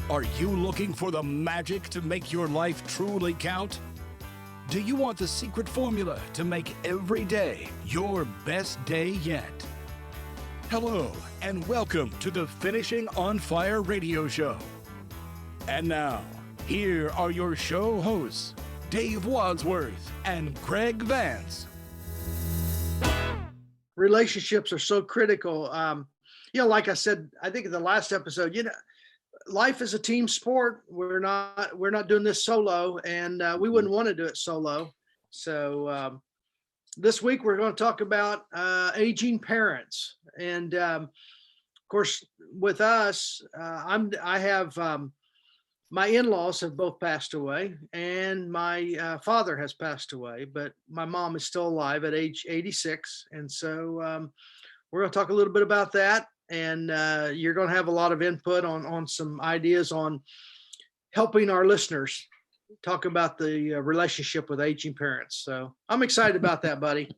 Are you looking for the magic to make your life truly count? Do you want the secret formula to make every day your best day yet? Hello, and welcome to the Finishing on Fire radio show. And now, here are your show hosts, Dave Wadsworth and Greg Vance. Relationships are so critical. Like I said, I think in the last episode, life is a team sport. We're not doing this solo, and we wouldn't want to do it solo. So this week we're going to talk about aging parents, and of course, with us, I have my in-laws have both passed away, and my father has passed away, but my mom is still alive at age 86, and so we're going to talk a little bit about that. And you're going to have a lot of input on some ideas on helping our listeners talk about the relationship with aging parents. So I'm excited about that, buddy.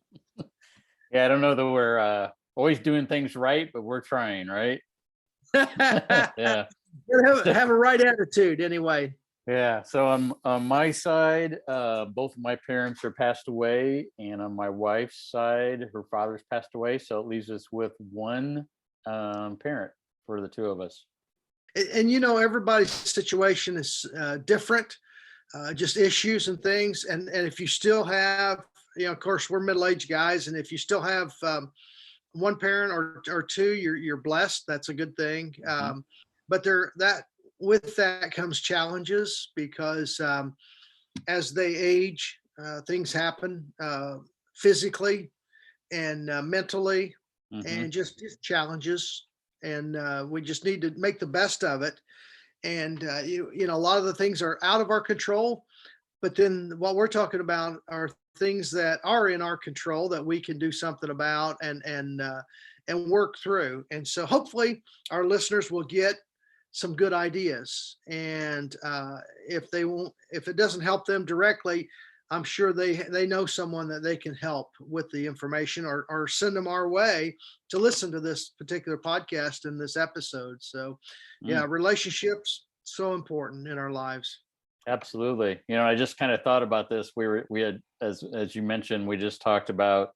Yeah, I don't know that we're always doing things right, but we're trying, right? Yeah. Have a right attitude anyway. Yeah. So on my side, both of my parents are passed away, and on my wife's side, her father's passed away. So it leaves us with one parent for the two of us. And everybody's situation is different, just issues and things. And if you still have, of course, we're middle-aged guys, and if you still have one parent or two, you're blessed. That's a good thing. But with that comes challenges, because as they age, things happen physically and mentally. And just challenges, and we just need to make the best of it. And a lot of the things are out of our control, but then what we're talking about are things that are in our control that we can do something about and work through. And so hopefully our listeners will get some good ideas. And if it doesn't help them directly, I'm sure they know someone that they can help with the information, or send them our way to listen to this particular podcast in this episode. So relationships, so important in our lives. Absolutely. I just kind of thought about this. We had, as you mentioned, we just talked about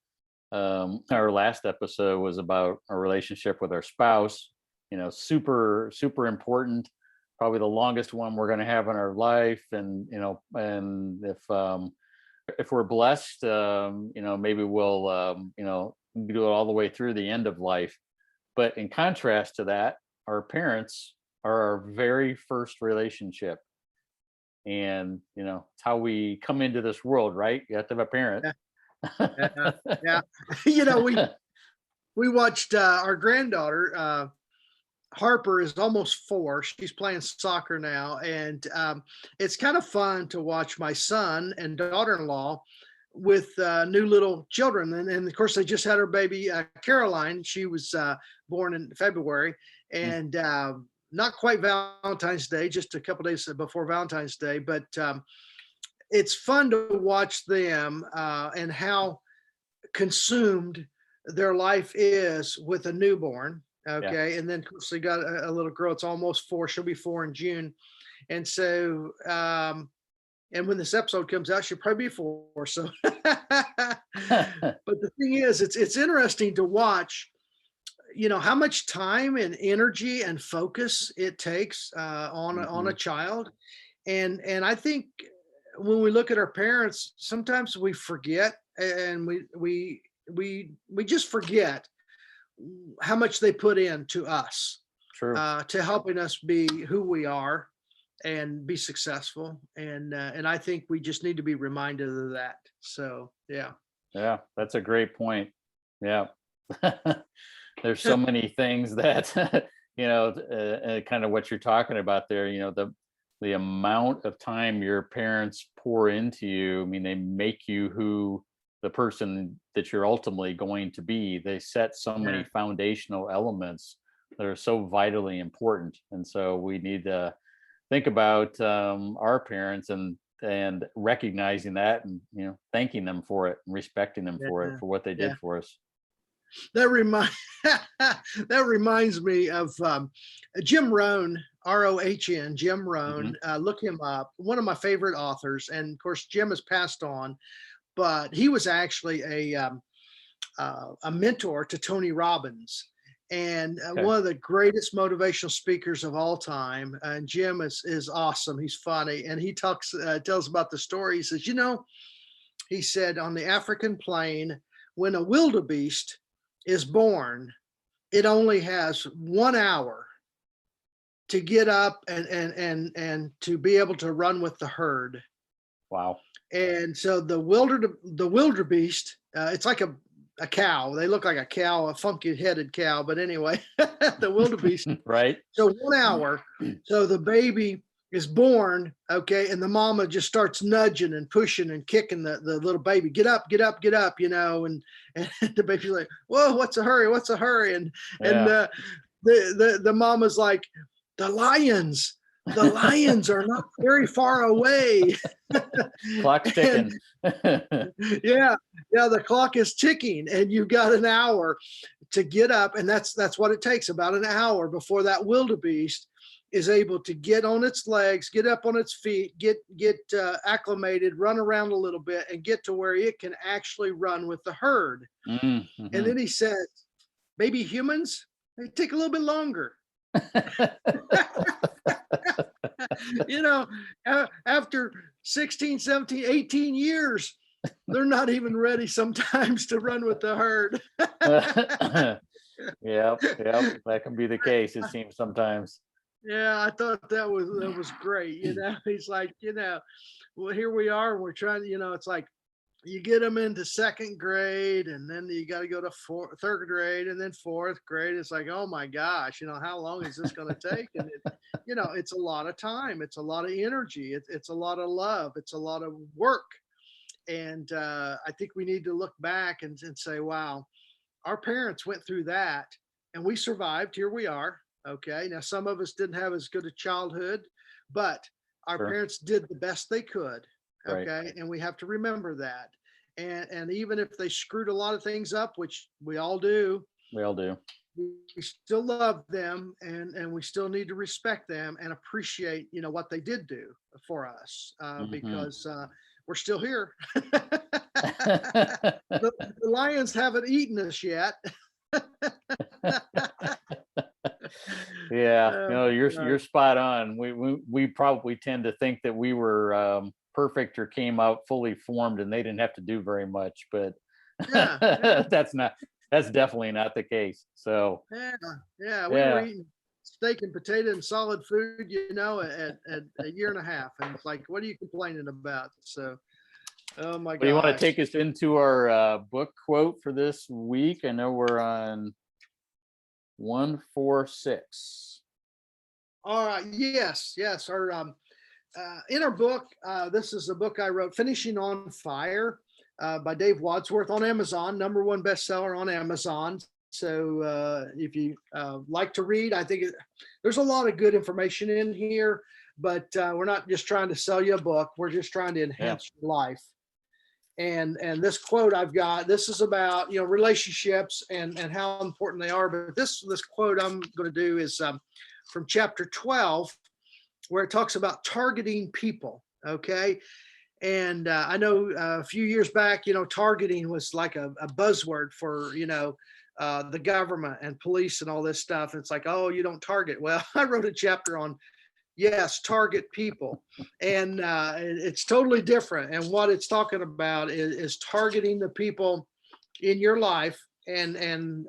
our last episode was about our relationship with our spouse, super, super important, probably the longest one we're going to have in our life. And, and if we're blessed, maybe we'll, do it all the way through the end of life. But in contrast to that, our parents are our very first relationship. And, it's how we come into this world, right? You have to have a parent. Yeah. We watched our granddaughter, Harper is almost 4. She's playing soccer now. And it's kind of fun to watch my son and daughter-in-law with new little children. And of course, they just had her baby, Caroline. She was born in February, and not quite Valentine's Day, just a couple days before Valentine's Day. But it's fun to watch them and how consumed their life is with a newborn. Okay. Yeah. And then of course they got a little girl. It's almost 4. She'll be 4 in June. And so, and when this episode comes out, she'll probably be 4. So, but the thing is, it's interesting to watch, how much time and energy and focus it takes on a child. And I think when we look at our parents, sometimes we forget, and we just forget how much they put into us. True. To helping us be who we are and be successful. And I think we just need to be reminded of that. So, yeah. Yeah, that's a great point. Yeah. There's so many things that, kind of what you're talking about there, the amount of time your parents pour into you. I mean, they make you who the person that you're ultimately going to be. They set so many foundational elements that are so vitally important. And so we need to think about our parents and recognizing that, and thanking them for it and respecting them for it, for what they did for us. that remind that reminds me of Jim Rohn, Rohn, Jim Rohn. Look him up. One of my favorite authors, and of course, Jim has passed on, but he was actually a mentor to Tony Robbins, and one of the greatest motivational speakers of all time. And Jim is awesome. He's funny, and he tells about the story. He says, he said on the African plain, when a wildebeest is born, it only has 1 hour to get up and to be able to run with the herd. Wow. And so the wildebeest, it's like a cow. They look like a cow, a funky headed cow. But anyway, the wildebeest. Right. So 1 hour. So the baby is born, okay, and the mama just starts nudging and pushing and kicking the little baby. Get up, get up, get up, and the baby's like, whoa, what's a hurry? What's a hurry? And the mama's like, the lions are not very far away. Clock's ticking. yeah, the clock is ticking, and you've got an hour to get up, and that's what it takes, about an hour before that wildebeest is able to get on its legs, get up on its feet, get acclimated, run around a little bit, and get to where it can actually run with the herd. And then he says, maybe humans, they take a little bit longer. After 16, 17, 18 years, they're not even ready sometimes to run with the herd. Yep, that can be the case, it seems sometimes. Yeah, I thought that was great. He's like, well, here we are, and we're trying to, it's like you get them into second grade, and then you got to go to third grade, and then fourth grade. It's like, oh my gosh, how long is this going to take? And it's a lot of time, it's a lot of energy, it's a lot of love, it's a lot of work. And I think we need to look back and say, wow, our parents went through that, and we survived. Here we are. Okay. Now, some of us didn't have as good a childhood, but our parents did the best they could. Okay. Right. And we have to remember that. And even if they screwed a lot of things up, which we all do, we still love them, and we still need to respect them and appreciate, what they did do for us, because we're still here. The lions haven't eaten us yet. Yeah, you're spot on. We probably tend to think that we were perfect or came out fully formed, and they didn't have to do very much, but that's definitely not the case. So we were eating steak and potato and solid food, at a year and a half, and it's like, what are you complaining about? So oh my god. Do you want to take us into our book quote for this week? I know we're on 146. All right. Yes. Our in our book, this is a book I wrote, Finishing on Fire, by Dave Wadsworth, on Amazon, #1 bestseller on Amazon. So if you like to read, I think there's a lot of good information in here, but we're not just trying to sell you a book. We're just trying to enhance your life. And this quote I've got, this is about, relationships and how important they are. But this quote I'm going to do is from chapter 12, where it talks about targeting people. Okay. And I know a few years back, targeting was like a buzzword for, the government and police and all this stuff. It's like, oh, you don't target. Well, I wrote a chapter on, yes, target people. And it's totally different. And what it's talking about is targeting the people in your life and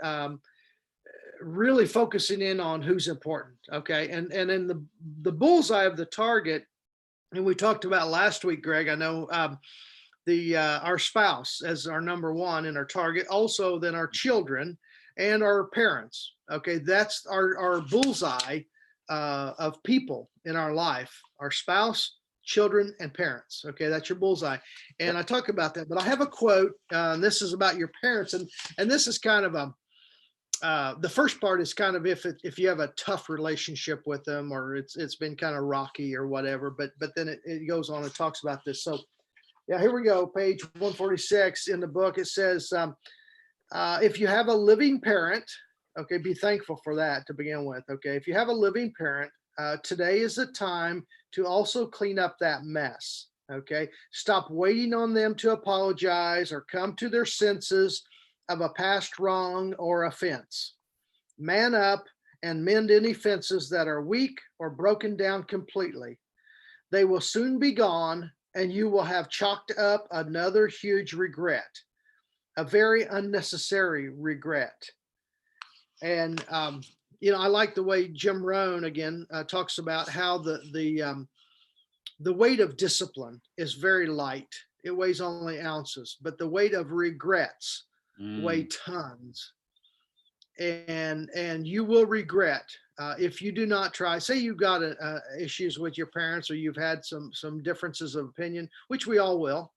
really focusing in on who's important. Okay. And in the bullseye of the target, and we talked about last week, Greg, I know our spouse as our #1 in our target, also then our children and our parents. Okay. That's our bullseye of people in our life, our spouse, children, and parents. Okay, that's your bullseye. And I talk about that, but I have a quote, and this is about your parents, and this is kind of the first part is kind of if you have a tough relationship with them, or it's been kind of rocky or whatever, but then it goes on and talks about this. So yeah, here we go, page 146 in the book. It says, If you have a living parent, okay, be thankful for that to begin with. Okay, if you have a living parent, today is the time to also clean up that mess. Okay, stop waiting on them to apologize or come to their senses of a past wrong or offense. Man up and mend any fences that are weak or broken down completely. They will soon be gone, and you will have chalked up another huge regret, a very unnecessary regret. And I like the way Jim Rohn again talks about how the weight of discipline is very light. It weighs only ounces, but the weight of regrets weigh tons. And you will regret if you do not try. Say you've got issues with your parents, or you've had some differences of opinion, which we all will.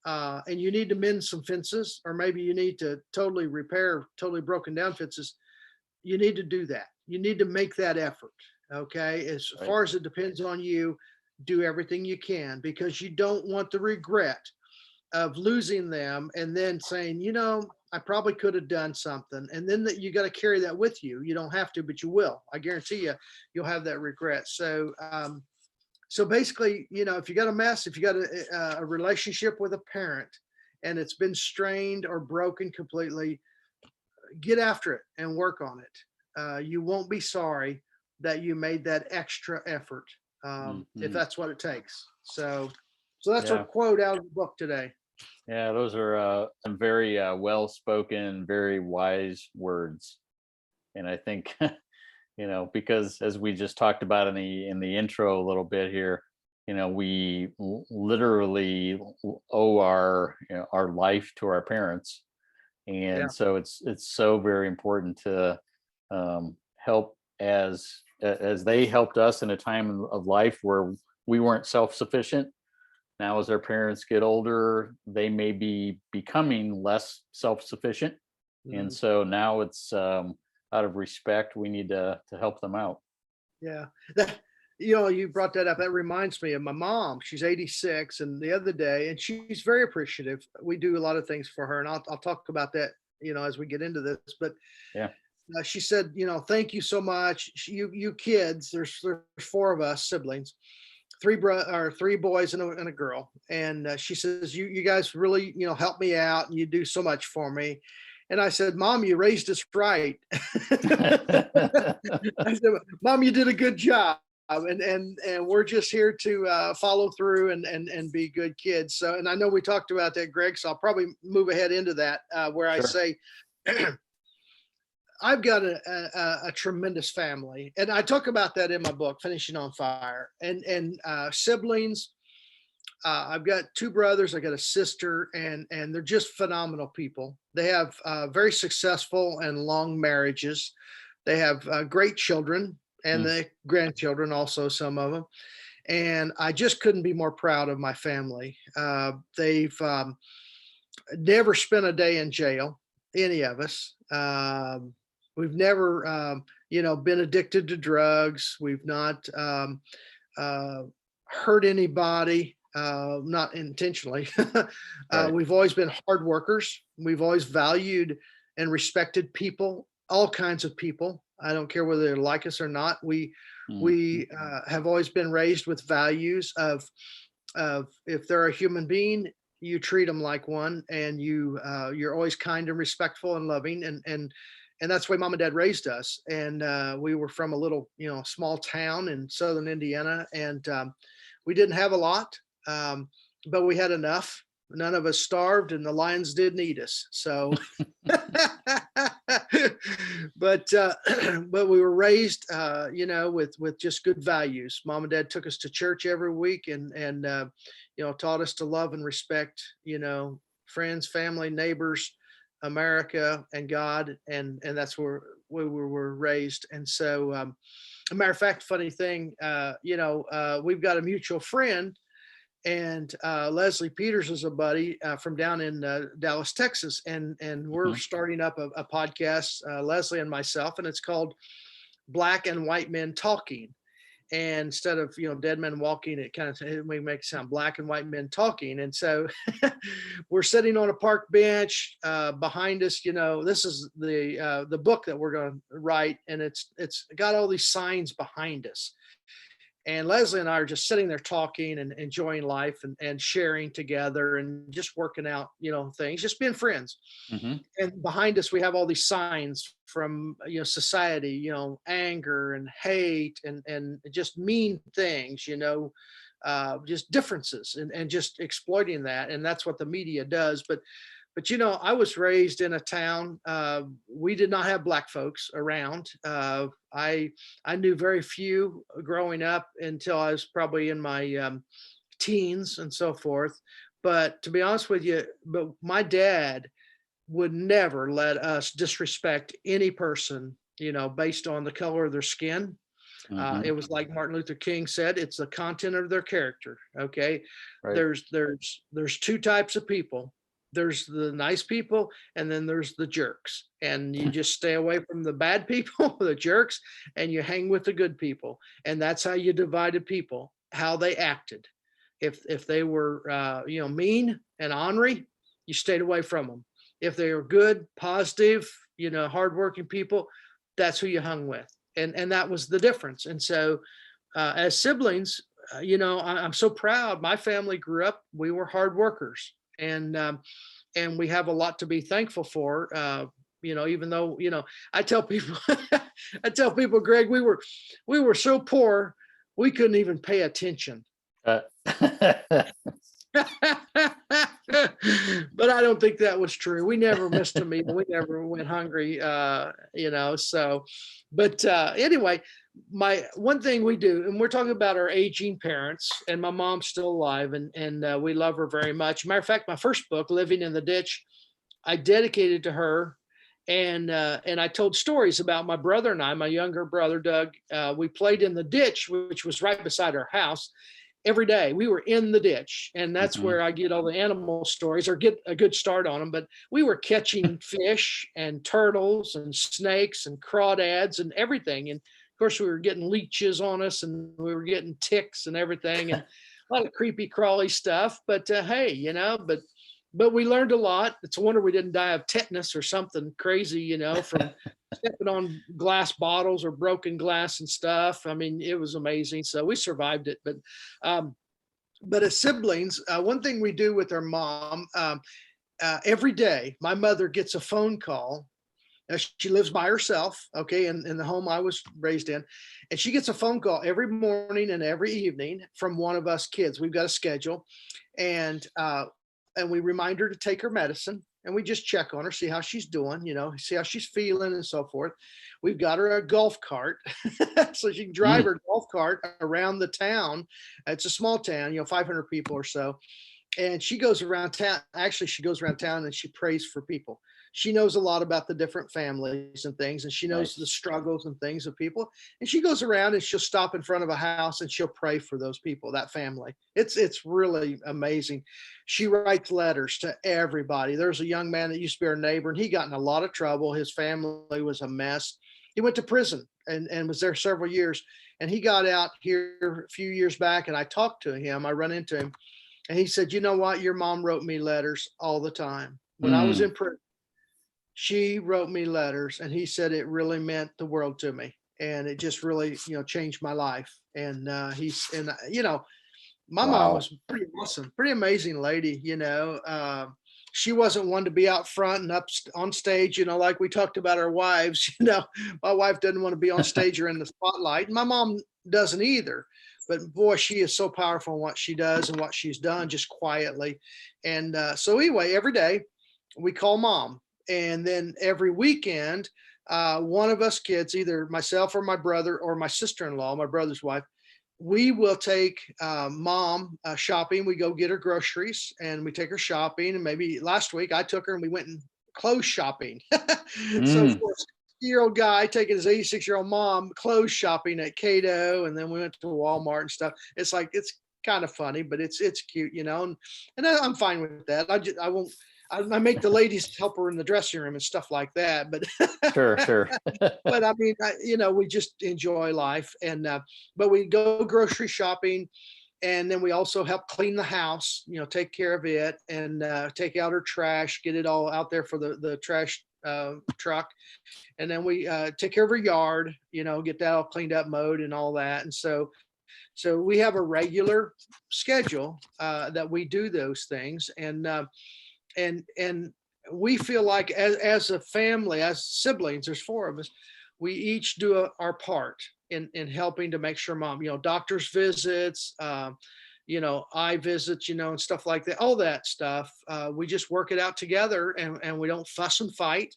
And you need to mend some fences, or maybe you need to totally repair totally broken down fences. You need to do that. You need to make that effort. Okay. As Right. far as it depends on you, do everything you can, because you don't want the regret of losing them and then saying, I probably could have done something. And then you got to carry that with you. You don't have to, but you will. I guarantee you'll have that regret. So basically, if you got a mess, if you got a relationship with a parent and it's been strained or broken completely, get after it and work on it. You won't be sorry that you made that extra effort, if that's what it takes. So that's our quote out of the book today. Yeah, those are some very well-spoken, very wise words. And I think, because as we just talked about in the intro a little bit here, we literally owe our life to our parents. And so it's so very important to help as they helped us in a time of life where we weren't self-sufficient. Now, as our parents get older, they may be becoming less self-sufficient. And so now it's out of respect, we need to help them out. Yeah. You brought that up. That reminds me of my mom. She's 86. And the other day, and she's very appreciative. We do a lot of things for her. And I'll talk about that, as we get into this. But yeah, she said, thank you so much. You kids, there's 4 of us siblings. 3 boys and a girl. And she says, you guys really, help me out, and you do so much for me. And I said, Mom, you raised us right. I said, Mom, you did a good job. And we're just here to follow through and be good kids. So, and I know we talked about that, Greg, so I'll probably move ahead into that where I say, I've got a tremendous family, and I talk about that in my book, Finishing on Fire, and siblings. I've got 2 brothers. I got a sister, and they're just phenomenal people. They have very successful and long marriages. They have great children and the grandchildren, also some of them. And I just couldn't be more proud of my family. They've never spent a day in jail, any of us. We've never, been addicted to drugs. We've not hurt anybody, not intentionally. Right. We've always been hard workers. We've always valued and respected people, all kinds of people. I don't care whether they like us or not. We have always been raised with values of if they're a human being, you treat them like one, and you're always kind and respectful and loving, and that's the way Mom and Dad raised us. And we were from a little, small town in southern Indiana, and we didn't have a lot, but we had enough. None of us starved, and the lions didn't eat us. So, but we were raised, with just good values. Mom and Dad took us to church every week, and taught us to love and respect, friends, family, neighbors, America, and God, and that's where we were raised. And so, a matter of fact, funny thing, we've got a mutual friend, and Leslie Peters is a buddy from down in Dallas, Texas, and we're starting up a podcast, Leslie and myself, and it's called Black and White Men Talking. And instead of, dead men walking, it kind of, we make it sound black and white men talking. And so we're sitting on a park bench behind us. This is the book that we're going to write, and it's got all these signs behind us. And Leslie and I are just sitting there talking and enjoying life and sharing together and just working out, things, just being friends. Mm-hmm. And behind us, we have all these signs from, society, anger and hate and just mean things, just differences and just exploiting that. And that's what the media does. But I was raised in a town. We did not have Black folks around. I knew very few growing up until I was probably in my teens and so forth. But to be honest with you, but my dad would never let us disrespect any person, based on the color of their skin. Mm-hmm. It was like Martin Luther King said, it's the content of their character. Okay. Right. There's two types of people. There's the nice people, and then there's the jerks. And you just stay away from the bad people, the jerks, and you hang with the good people. And that's how you divided people, how they acted. If they were mean and ornery, you stayed away from them. If they were good, positive, hardworking people, that's who you hung with. And that was the difference. And so as siblings, I'm so proud. My family grew up, we were hard workers. And we have a lot to be thankful for, even though, I tell people, Greg, we were so poor, we couldn't even pay attention. But I don't think that was true. We never missed a meal. We never went hungry, so, but anyway, my one thing we do, and we're talking about our aging parents, and my mom's still alive, and we love her very much. Matter of fact, my first book, Living in the Ditch, I dedicated to her. And I told stories about my brother and I, my younger brother, Doug. We played in the ditch, which was right beside our house. Every day we were in the ditch, and that's Mm-hmm. where I get all the animal stories or get a good start on them. But we were catching fish and turtles and snakes and crawdads and everything. And of course, we were getting leeches on us, and we were getting ticks and everything, and a lot of creepy crawly stuff. But hey, but we learned a lot. It's a wonder we didn't die of tetanus or something crazy, from stepping on glass bottles or broken glass and stuff. I mean, it was amazing. So we survived it. But as siblings, one thing we do with our mom, every day, my mother gets a phone call. She lives by herself, okay, in the home I was raised in. And she gets a phone call every morning and every evening from one of us kids. We've got a schedule. And we remind her to take her medicine, and we just check on her, see how she's doing, see how she's feeling and so forth. We've got her a golf cart so she can drive her golf cart around the town. It's a small town, 500 people or so. And she goes around town. Actually, she goes around town and she prays for people. She knows a lot about the different families and things, and she knows the struggles and things of people. And she goes around and she'll stop in front of a house and she'll pray for those people, that family. It's really amazing. She writes letters to everybody. There's a young man that used to be our neighbor, and he got in a lot of trouble. His family was a mess. He went to prison and was there several years. And he got out here a few years back, and I talked to him. I run into him, and he said, "You know what? Your mom wrote me letters all the time. When I was in prison, she wrote me letters," and he said it really meant the world to me. And it just really, changed my life. And my mom was pretty awesome, pretty amazing lady. She wasn't one to be out front and up on stage, like we talked about our wives. My wife doesn't want to be on stage or in the spotlight. And my mom doesn't either. But boy, she is so powerful in what she does and what she's done, just quietly. And so anyway, every day we call mom. And then every weekend, one of us kids, either myself or my brother or my sister-in-law, my brother's wife, we will take mom shopping. We go get her groceries and we take her shopping. And maybe last week I took her and we went and clothes shopping. So for a 60-year-old guy taking his 86-year-old mom clothes shopping at Cato, and then we went to Walmart and stuff. It's like, it's kind of funny, but it's cute, and I'm fine with that. I make the ladies help her in the dressing room and stuff like that. But Sure. but I mean, we just enjoy life, and but we go grocery shopping, and then we also help clean the house, take care of it, and take out her trash, get it all out there for the trash truck, and then we take care of her yard, get that all cleaned up, mowed, and all that. And so we have a regular schedule that we do those things, and we feel like as a family, as siblings, there's four of us, we each do our part in helping to make sure mom, doctor's visits, eye visits, and stuff like that, all that stuff. We just work it out together, and we don't fuss and fight.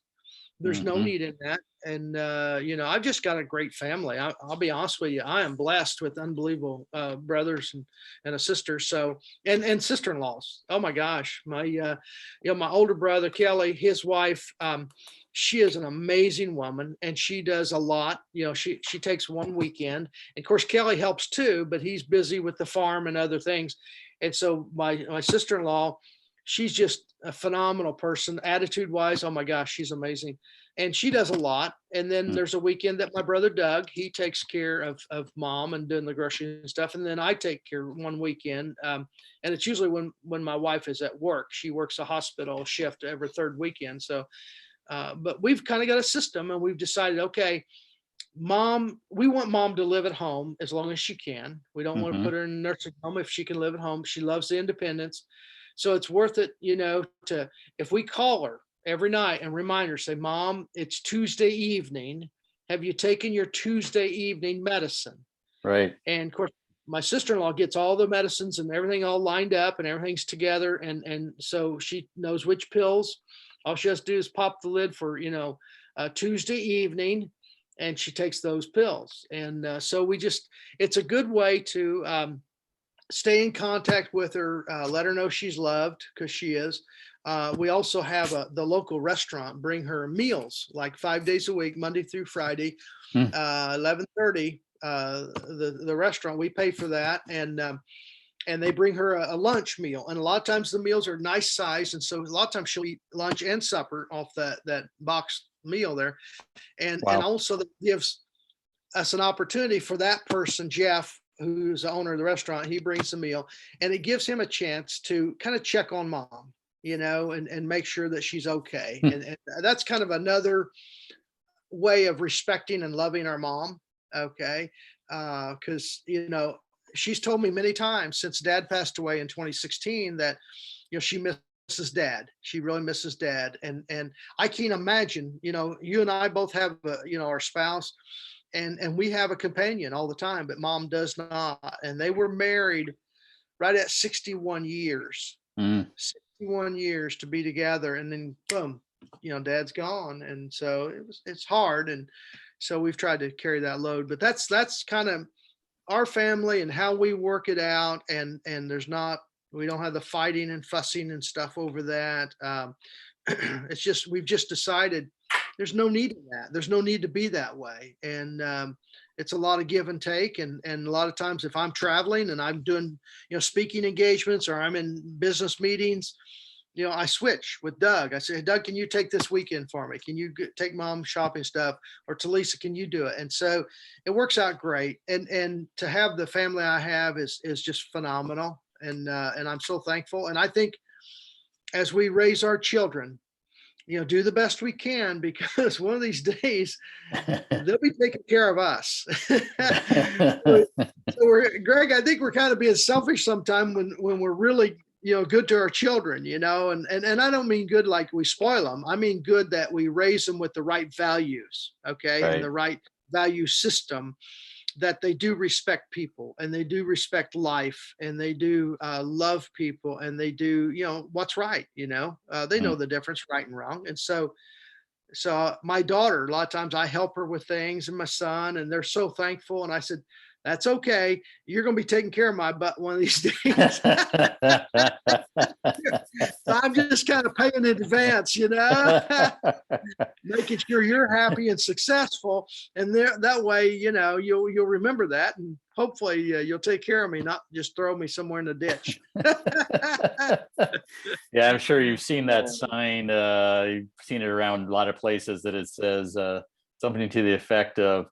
There's no Mhm. need in that. And, I've just got a great family. I'll be honest with you. I am blessed with unbelievable brothers and a sister. So, and sister-in-laws. Oh my gosh. My older brother, Kelly, his wife, she is an amazing woman, and she does a lot. She takes one weekend. And of course, Kelly helps too, but he's busy with the farm and other things. And so my sister-in-law, she's just a phenomenal person, attitude wise. Oh my gosh, she's amazing. And she does a lot. And then Mm. there's a weekend that my brother Doug, he takes care of mom and doing the groceries and stuff. And then I take care one weekend. And it's usually when my wife is at work. She works a hospital shift every third weekend. So, but we've kind of got a system, and we've decided, okay, we want mom to live at home as long as she can. We don't want to Mhm. put her in a nursing home if she can live at home. She loves the independence. So it's worth it, if we call her every night and remind her, say, Mom, it's Tuesday evening. Have you taken your Tuesday evening medicine? Right. And of course, my sister-in-law gets all the medicines and everything all lined up, and everything's together. And so she knows which pills. All she has to do is pop the lid for, Tuesday evening, and she takes those pills. And so it's a good way to stay in contact with her, let her know she's loved, because she is. We also have the local restaurant bring her meals like 5 days a week, Monday through Friday, Hmm. 11:30. The restaurant, we pay for that, and they bring her a lunch meal. And a lot of times the meals are nice size, and so a lot of times she'll eat lunch and supper off that box meal there. And Wow. also that gives us an opportunity for that person, Jeff, who's the owner of the restaurant. He brings a meal, and it gives him a chance to kind of check on mom, and make sure that she's okay. Hmm. And that's kind of another way of respecting and loving our mom. Okay. Because, she's told me many times since dad passed away in 2016 that, she misses dad. She really misses dad. And I can't imagine, you and I both have, our spouse, and we have a companion all the time, but mom does not. And they were married right at 61 years, Mm. 61 years to be together. And then boom, dad's gone. And so it's hard. And so we've tried to carry that load, but that's kind of our family and how we work it out. And we don't have the fighting and fussing and stuff over that. It's just, we've just decided there's no need in that. There's no need to be that way. And it's a lot of give and take. And a lot of times if I'm traveling and I'm doing, speaking engagements, or I'm in business meetings, I switch with Doug. I say, hey, Doug, can you take this weekend for me? Can you take mom shopping stuff? Or Talisa, can you do it? And so it works out great. And to have the family I have is just phenomenal. And I'm so thankful. And I think as we raise our children, do the best we can, because one of these days they'll be taking care of us. So Greg, I think we're kind of being selfish sometime when we're really, good to our children, and I don't mean good like we spoil them. I mean good that we raise them with the right values, okay, Right. and the right value system, that they do respect people, and they do respect life, and they do love people, and they do, what's right, they know Mm. the difference, right and wrong. And so my daughter, a lot of times I help her with things, and my son, and they're so thankful. And I said, that's okay. You're going to be taking care of my butt one of these days. So I'm just kind of paying in advance, making sure you're happy and successful. And that way, you'll remember that, and hopefully you'll take care of me, not just throw me somewhere in the ditch. Yeah, I'm sure you've seen that sign. You've seen it around a lot of places that it says something to the effect of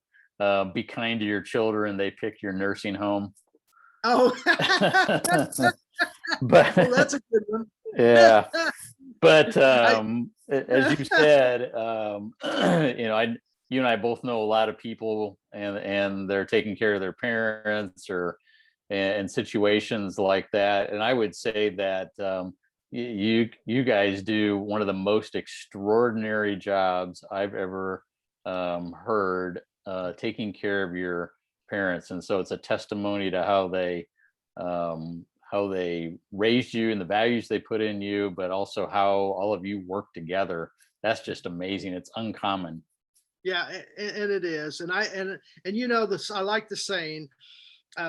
"Be kind to your children; they pick your nursing home." Oh, But well, that's a good one. yeah, but I, as you said, you and I both know a lot of people, and they're taking care of their parents or and situations like that. And I would say that you guys do one of the most extraordinary jobs I've ever heard, taking care of your parents. And so it's a testimony to how they raised you and the values they put in you, but also how all of you work together. That's just amazing. It's uncommon. yeah, and it is. And you know this. I like the saying.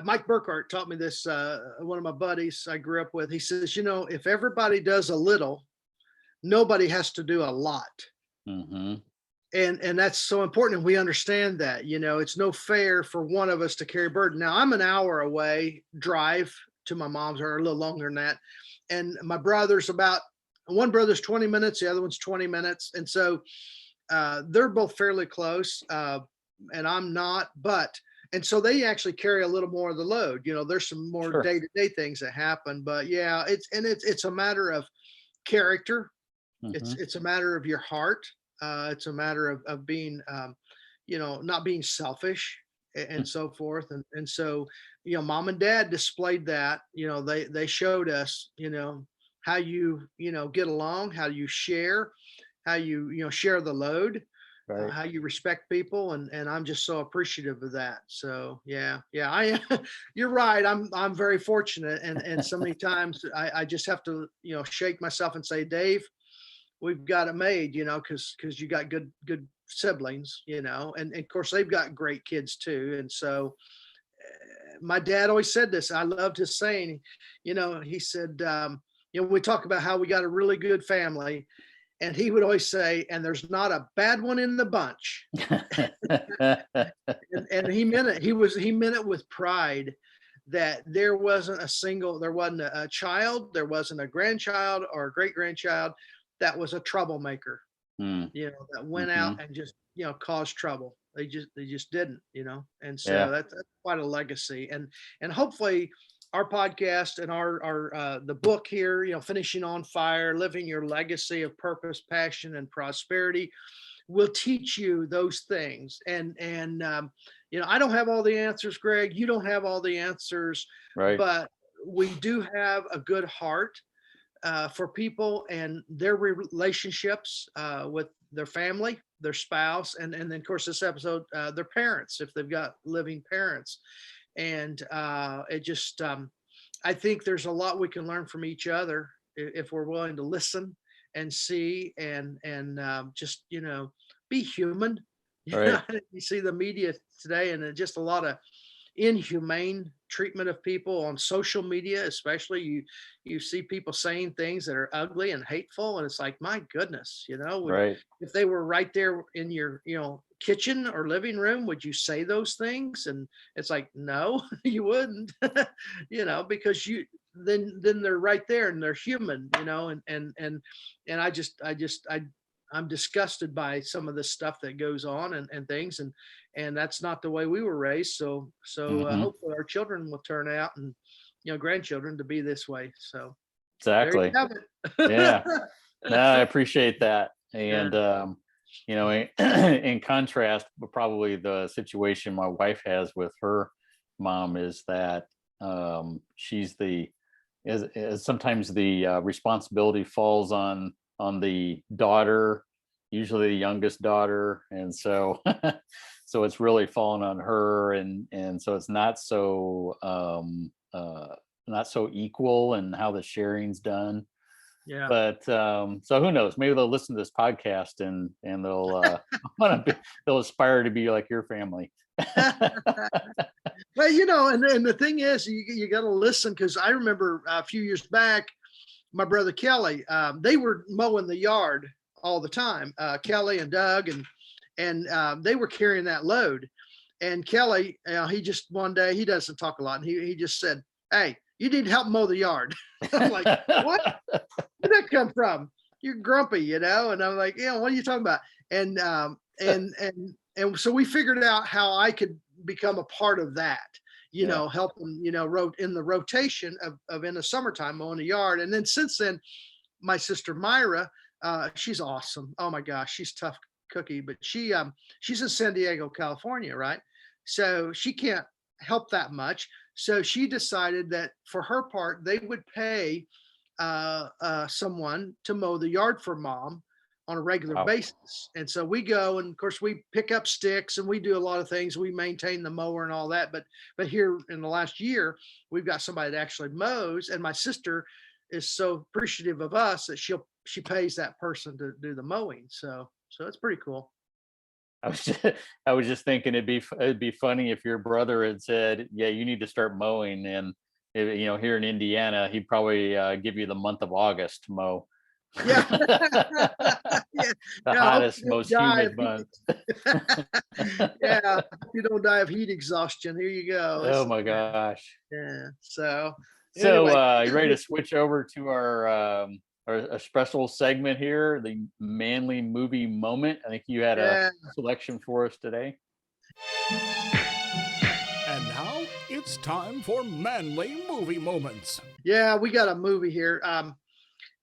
Mike Burkhart taught me this. One of my buddies I grew up with. He says, you know, if everybody does a little, nobody has to do a lot. Mm-hmm. And that's so important. And we understand that, you know, it's no fair for one of us to carry burden. Now I'm an hour away drive to my mom's, or a little longer than that. And my brother's about, one brother's 20 minutes, the other one's 20 minutes. And so they're both fairly close, and I'm not, and so they actually carry a little more of the load. You know, there's some more Sure. day-to-day things that happen, but yeah, it's a matter of character. Mm-hmm. It's a matter of your heart. It's a matter of being, you know, not being selfish and so forth. And so, you know, mom and dad displayed that. You know, they showed us, you know, how you know, get along, how you share, how you know, share the load, Right. how you respect people, and I'm just so appreciative of that. So yeah, I you're right. I'm very fortunate, and so many times I just have to, you know, shake myself and say, Dave, we've got it made, you know, because you got good siblings, you know, and of course they've got great kids too. And so my dad always said this. I loved his saying. You know, he said, you know, we talk about how we got a really good family, and he would always say, and there's not a bad one in the bunch. And he meant it. He meant it with pride, that there wasn't a child, there wasn't a grandchild or a great grandchild that was a troublemaker, Mm. you know, that went Mm-hmm. out and just, you know, caused trouble. They just didn't, you know. And so Yeah. that's quite a legacy. And hopefully our podcast and our the book here, you know, Finishing on Fire, Living Your Legacy of Purpose, Passion, and Prosperity, will teach you those things. And you know, I don't have all the answers, Greg. You don't have all the answers, Right. but we do have a good heart for people and their relationships with their family, their spouse, and then of course this episode, their parents, if they've got living parents. And it just, I think there's a lot we can learn from each other if we're willing to listen and see and just, you know, be human. Right. You see the media today, and just a lot of inhumane treatment of people on social media. Especially you see people saying things that are ugly and hateful, and it's like, my goodness, you know, Right. if they were right there in your, you know, kitchen or living room, would you say those things? And it's like, no, you wouldn't. You know, because then they're right there and they're human, you know. And I'm disgusted by some of the stuff that goes on and things, and that's not the way we were raised. So Mm-hmm. hopefully our children will turn out, and, you know, grandchildren, to be this way. So there you Exactly. have it. Yeah. No, I appreciate that. Yeah. And you know, in contrast, probably the situation my wife has with her mom is that she's as sometimes the responsibility falls on the daughter, usually the youngest daughter, and so so it's really fallen on her, and so it's not so equal in how the sharing's done. Yeah. But so who knows? Maybe they'll listen to this podcast and they'll they'll aspire to be like your family. Well, you know, and the thing is, you got to listen, because I remember a few years back, my brother Kelly, they were mowing the yard all the time. Kelly and Doug, and they were carrying that load. And Kelly, he just one day, he doesn't talk a lot, and he just said, "Hey, you need to help mow the yard. I'm like, what? Where'd that come from? You're grumpy, you know? And I'm like, yeah, what are you talking about? And and so we figured out how I could become a part of that, you Yeah. know, help them, you know, wrote in the rotation of in the summertime mowing the yard. And then since then, my sister Myra, she's awesome. Oh my gosh, she's tough cookie, but she's in San Diego, California, right? So she can't help that much. So she decided that for her part, they would pay someone to mow the yard for mom on a regular Wow. basis. And so we go, and of course we pick up sticks and we do a lot of things. We maintain the mower and all that. But here in the last year, we've got somebody that actually mows, and my sister is so appreciative of us that she pays that person to do the mowing. So it's pretty cool. I was just thinking it'd be funny if your brother had said, "Yeah, you need to start mowing," and you know, here in Indiana, he'd probably give you the month of August to mow. Yeah. The Yeah. Yeah, I hope hottest, you don't most die humid of month. yeah, I hope you don't die of heat exhaustion. Here you go. Oh my gosh. Yeah. So So, anyway, you ready to switch over to our special segment here, the manly movie moment? I think you had a yeah. selection for us today. And now it's time for manly movie moments. Yeah, we got a movie here.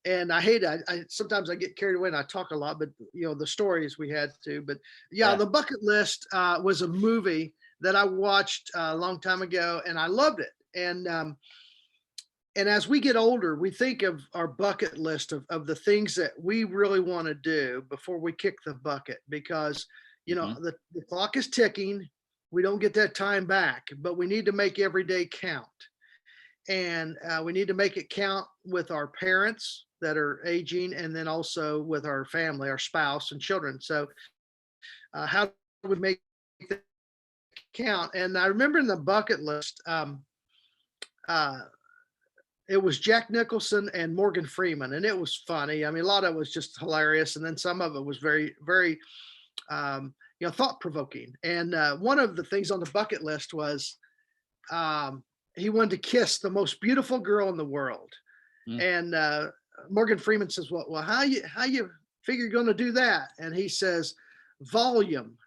And I hate it. I sometimes I get carried away and I talk a lot, but you know, the stories we had to. But yeah, Yeah. The Bucket List was a movie that I watched a long time ago, and I loved it. And as we get older, we think of our bucket list of the things that we really want to do before we kick the bucket, because you know Mhm. the clock is ticking. We don't get that time back, but we need to make every day count. And we need to make it count with our parents that are aging, and then also with our family, our spouse and children. So how do we make that count? And I remember in the bucket list, uh, it was Jack Nicholson and Morgan Freeman, and it was funny. I mean, a lot of it was just hilarious, and then some of it was very, very, you know, thought provoking. And one of the things on the bucket list was um, he wanted to kiss the most beautiful girl in the world. Mm. And Morgan Freeman says, "Well, how you figure you're going to do that?" And he says, "Volume."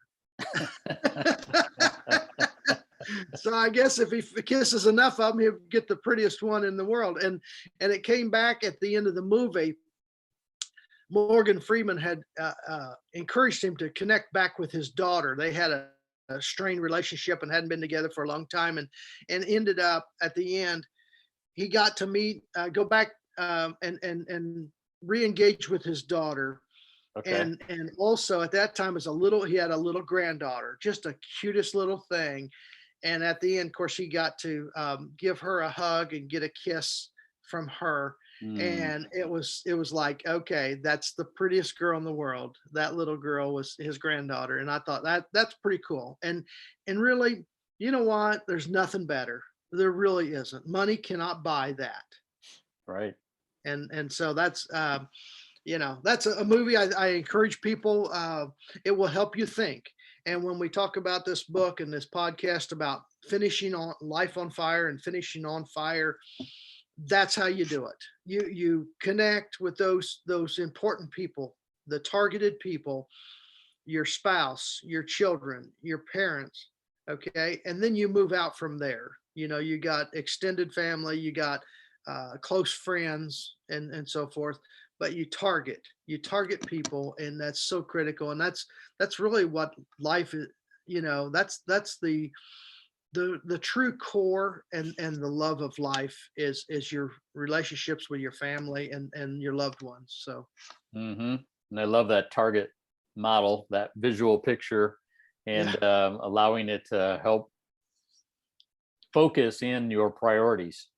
So I guess if he kisses enough of them, he'll get the prettiest one in the world. And it came back at the end of the movie. Morgan Freeman had encouraged him to connect back with his daughter. They had a strained relationship and hadn't been together for a long time, and ended up at the end, he got to meet, go back and re-engage with his daughter. Okay. And also at that time, he had a little granddaughter, just a cutest little thing. And at the end, of course, he got to give her a hug and get a kiss from her. Mm. And it was like, okay, that's the prettiest girl in the world. That little girl was his granddaughter. And I thought that's pretty cool. And really, you know what? There's nothing better. There really isn't. Money cannot buy that. Right. And so that's you know, that's a movie I encourage people. It will help you think. And when we talk about this book and this podcast about finishing on life on fire and finishing on fire, that's how you do it. You connect with those important people, the targeted people, your spouse, your children, your parents, okay? And then you move out from there. You know, you got extended family, you got close friends, and so forth. But you target people, and that's so critical. And that's really what life is. You know, that's the true core and the love of life is your relationships with your family and your loved ones. So Hmm. And I love that target model, that visual picture, yeah, and allowing it to help focus in your priorities.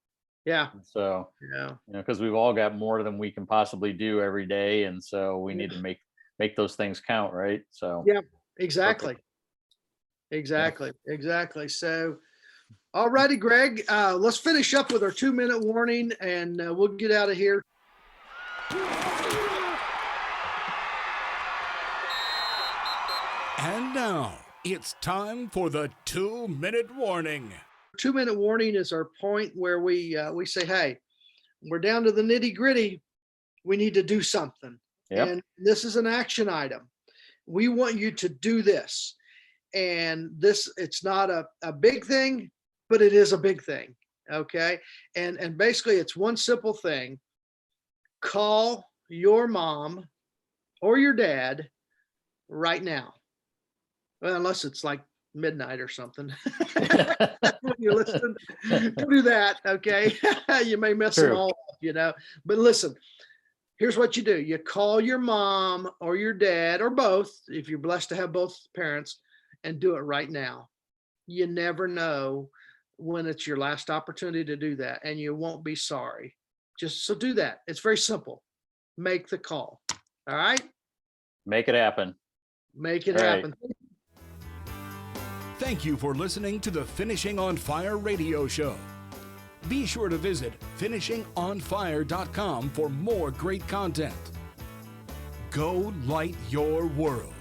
yeah, So, yeah, you know, because we've all got more than we can possibly do every day, and so we need yeah, to make those things count, right? So, yeah, exactly. perfect. Yeah. Exactly. So, all righty, Greg, let's finish up with our 2-minute warning, and we'll get out of here. And now it's time for the 2-minute warning. 2-minute warning is our point where we say, hey, we're down to the nitty gritty. We need to do something. Yep. And this is an action item. We want you to do this. And this, it's not a big thing, but it is a big thing. Okay. And basically it's one simple thing. Call your mom or your dad right now. Well, unless it's like midnight or something. When you listen, do that. Okay. You may mess them all up, but listen, here's what you do. You call your mom or your dad or both, if you're blessed to have both parents, and do it right now. You never know when it's your last opportunity to do that, and you won't be sorry. Just so do that. It's very simple. Make the call. All right. Make it happen. Make it All right. happen. Thank you for listening to the Finishing on Fire radio show. Be sure to visit finishingonfire.com for more great content. Go light your world.